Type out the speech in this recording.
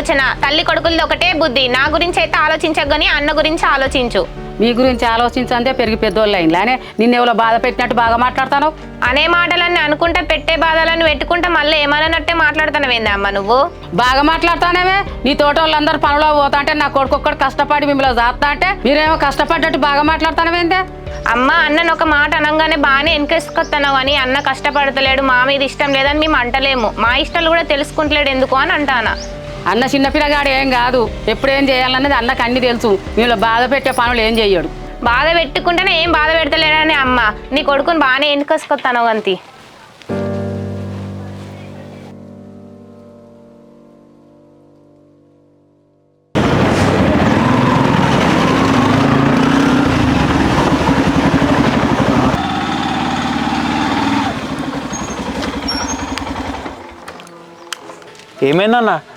ఆలోచన. తల్లి కొడుకులది ఒకటే బుద్ధి. నా గురించి అయితే ఆలోచించగాని అన్న గురించి ఆలోచించు. మీ గురించి ఆలోచించందే పెరిగి పెద్దోళ్ళు అయిందిలానే నిన్నెవరో బాధ పెట్టినట్టు బాగా మాట్లాడతాను. అనే మాటలన్నీ అనుకుంటా పెట్టే బాధలను పెట్టుకుంటా మళ్ళీ ఏమన్నట్టే మాట్లాడుతున్నావేంది అమ్మ నువ్వు? బాగా మాట్లాడతానేవే. నీ తోటోళ్ళందరూ పనులో పోతా అంటే నా కొడుకొక్కడు కష్టపడి మిమ్మల్ని జాతా అంటే మీరేమో కష్టపడ్డట్టు బాగా మాట్లాడతానవేందే? అమ్మ అన్నను ఒక మాట అనగానే బాగానే వెనకేసుకొస్తున్నావు అని అన్న కష్టపడతలేడు, మా మీద ఇష్టం లేదని మేము అంటలేము. మా ఇష్టాలు కూడా తెలుసుకుంటలేడు ఎందుకు అని అంటానా. అన్న చిన్నపిల్లగాడు ఏం కాదు, ఎప్పుడేం చేయాలన్నది అన్నకు అన్ని తెలుసు. మిమ్మల్ని బాధ పెట్టే పనులు ఏం చెయ్యడు. బాధ పెట్టుకుంటేనే ఏం బాధ పెడతలేడని అమ్మ నీ కొడుకుని బాగానే వెనకేసుకొస్తాను అంతి. ఏమైందన్న